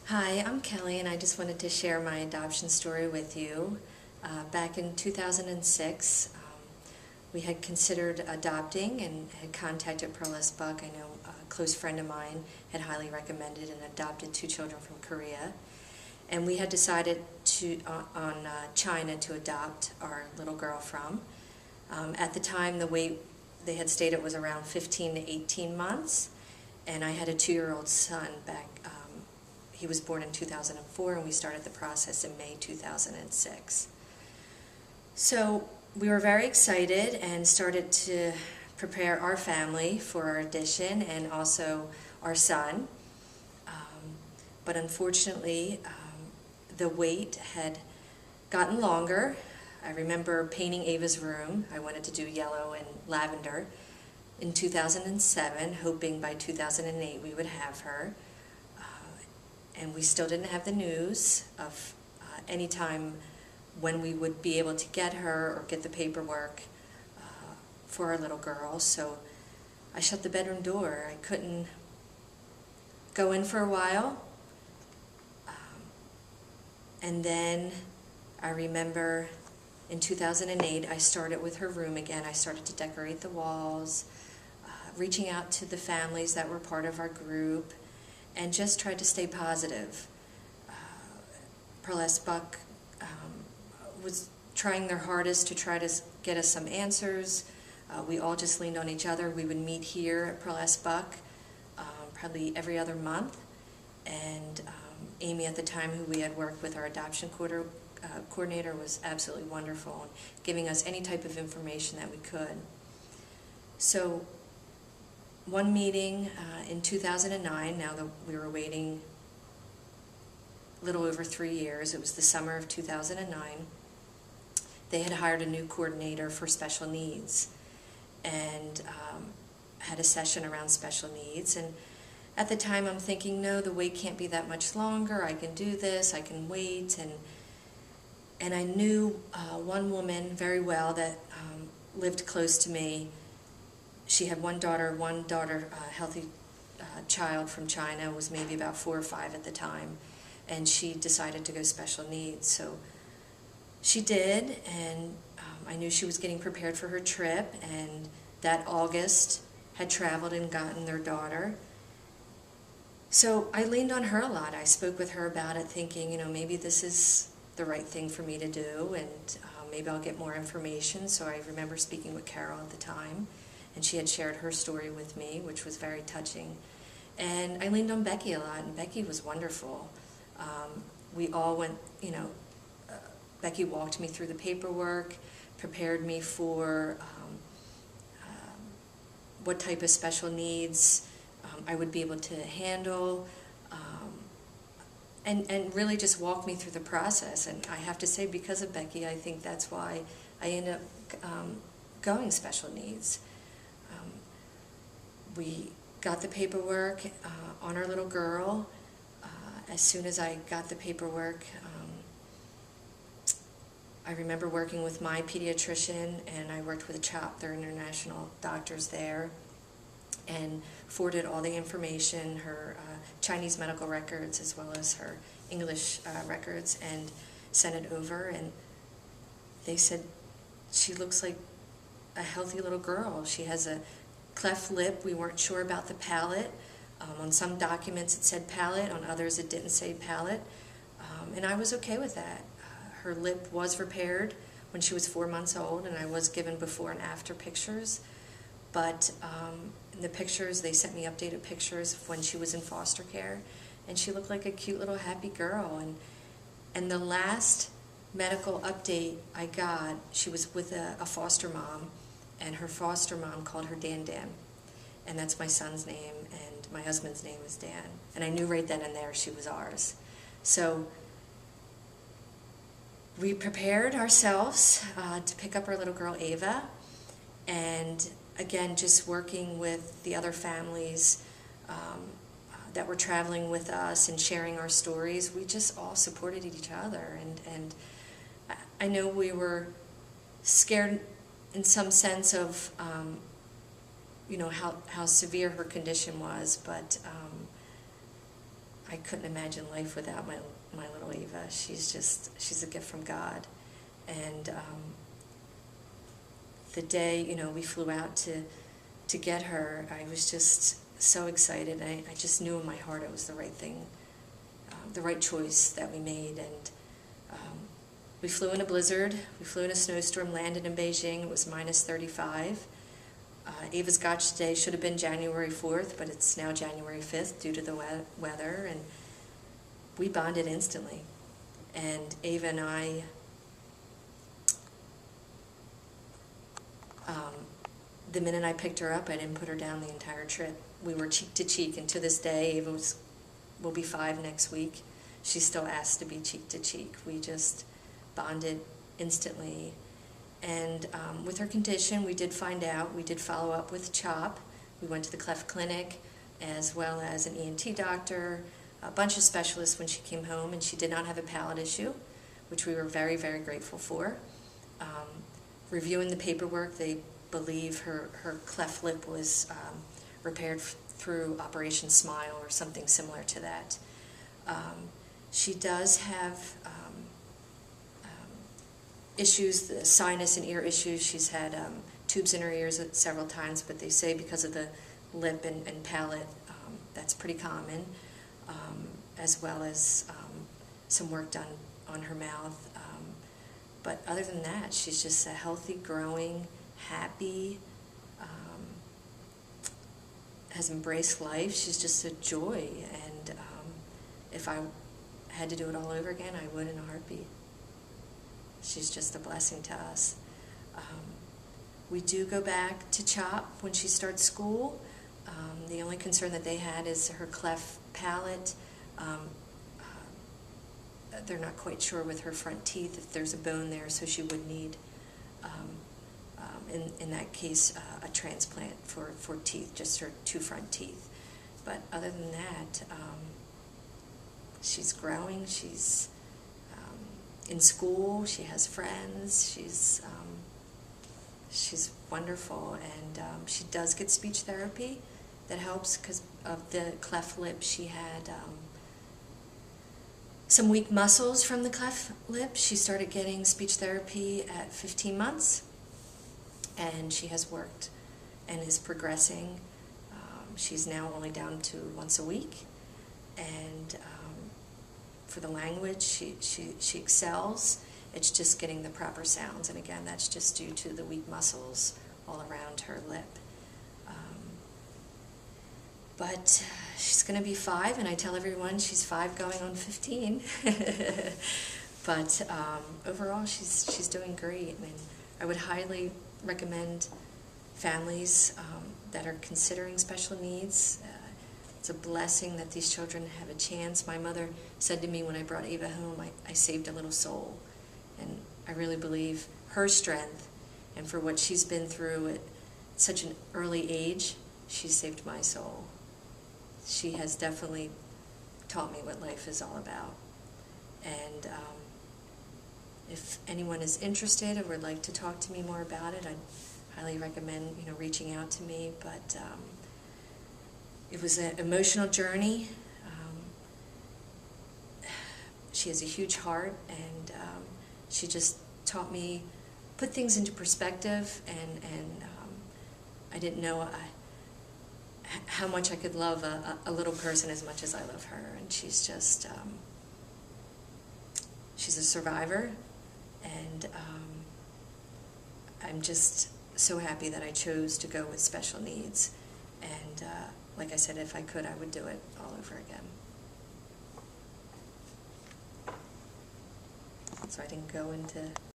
Hi, I'm Kelly, and I just wanted to share my adoption story with you. Back in 2006, we had considered adopting and had contacted Pearl S. Buck. I know a close friend of mine had highly recommended and adopted two children from Korea. And we had decided on China to adopt our little girl from. At the time, the weight they had stated was around 15 to 18 months, and I had a 2-year-old son back. He was born in 2004, and we started the process in May 2006. So we were very excited and started to prepare our family for our addition and also our son. But unfortunately, the wait had gotten longer. I remember painting Ava's room. I wanted to do yellow and lavender in 2007, hoping by 2008 we would have her. And we still didn't have the news of any time when we would be able to get her or get the paperwork for our little girl. So I shut the bedroom door. I couldn't go in for a while. And then I remember in 2008, I started with her room again. I started to decorate the walls, reaching out to the families that were part of our group, and just tried to stay positive. Pearl S. Buck was trying their hardest to try to get us some answers. We all just leaned on each other. We would meet here at Pearl S. Buck probably every other month. And Amy at the time, who we had worked with, our adoption coordinator, was absolutely wonderful in giving us any type of information that we could. So one meeting in 2009, now that we were waiting a little over 3 years, it was the summer of 2009, they had hired a new coordinator for special needs and had a session around special needs. And at the time I'm thinking, no, the wait can't be that much longer, I can do this, I can wait. And I knew one woman very well that lived close to me. She had one daughter, healthy child from China, was maybe about 4 or 5 at the time, and she decided to go special needs. So she did, and I knew she was getting prepared for her trip, and that August had traveled and gotten their daughter. So I leaned on her a lot. I spoke with her about it, thinking, maybe this is the right thing for me to do, and maybe I'll get more information. So I remember speaking with Carol at the time, and she had shared her story with me, which was very touching. And I leaned on Becky a lot, and Becky was wonderful. We all went, Becky walked me through the paperwork, prepared me for what type of special needs I would be able to handle, and really just walked me through the process. And I have to say, because of Becky, I think that's why I ended up going special needs. We got the paperwork on our little girl. As soon as I got the paperwork, I remember working with my pediatrician, and I worked with CHOP, their international doctors there, and forwarded all the information, her Chinese medical records as well as her English records, and sent it over. And they said, she looks like a healthy little girl. She has a cleft lip. We weren't sure about the palate. On some documents it said palate, on others it didn't say palate, and I was okay with that. Her lip was repaired when she was 4 months old, and I was given before and after pictures. But in the pictures, they sent me updated pictures of when she was in foster care, and she looked like a cute little happy girl. And the last medical update I got, she was with a foster mom, and her foster mom called her Dan Dan, and that's my son's name, and my husband's name is Dan. And I knew right then and there she was ours. So we prepared ourselves to pick up our little girl Ava, and again, just working with the other families that were traveling with us and sharing our stories. We just all supported each other, and I know we were scared in some sense of how severe her condition was, but I couldn't imagine life without my little Ava. She's a gift from God. And the day, we flew out to get her, I was just so excited. I just knew in my heart it was the right thing, the right choice that we made. And we flew in a blizzard, we flew in a snowstorm, landed in Beijing. It was minus 35. Ava's Gotcha Day should have been January 4th, but it's now January 5th due to the weather, and we bonded instantly. And Ava and I, the minute I picked her up, I didn't put her down the entire trip. We were cheek to cheek, and to this day, Ava will be 5 next week. She still asks to be cheek to cheek. We just bonded instantly. And with her condition, we did find out, we did follow up with CHOP. We went to the cleft clinic, as well as an ENT doctor, a bunch of specialists when she came home, and she did not have a palate issue, which we were very, very grateful for. Reviewing the paperwork, they believe her cleft lip was repaired through Operation Smile or something similar to that. She does have issues, the sinus and ear issues. She's had tubes in her ears several times, but they say because of the lip and palate, that's pretty common, as well as some work done on her mouth. But other than that, she's just a healthy, growing, happy, has embraced life. She's just a joy, and if I had to do it all over again, I would in a heartbeat. She's just a blessing to us. We do go back to CHOP when she starts school. The only concern that they had is her cleft palate. They're not quite sure with her front teeth if there's a bone there, so she would need, in that case, a transplant for teeth, just her 2 front teeth. But other than that, she's growing. She's in school. She has friends. She's wonderful, and she does get speech therapy. That helps because of the cleft lip. She had some weak muscles from the cleft lip. She started getting speech therapy at 15 months, and she has worked and is progressing. She's now only down to once a week, and for the language, she excels. It's just getting the proper sounds, and again, that's just due to the weak muscles all around her lip. But she's going to be 5, and I tell everyone she's 5 going on 15. But overall, she's doing great. I mean, I would highly recommend families that are considering special needs. It's a blessing that these children have a chance. My mother said to me when I brought Ava home, I saved a little soul. And I really believe her strength, and for what she's been through at such an early age, she saved my soul. She has definitely taught me what life is all about. And if anyone is interested or would like to talk to me more about it, I'd highly recommend reaching out to me. But it was an emotional journey. She has a huge heart, and she just taught me, put things into perspective, and I didn't know how much I could love a little person as much as I love her. And she's just, she's a survivor, and I'm just so happy that I chose to go with special needs. And like I said, if I could, I would do it all over again. So I didn't go into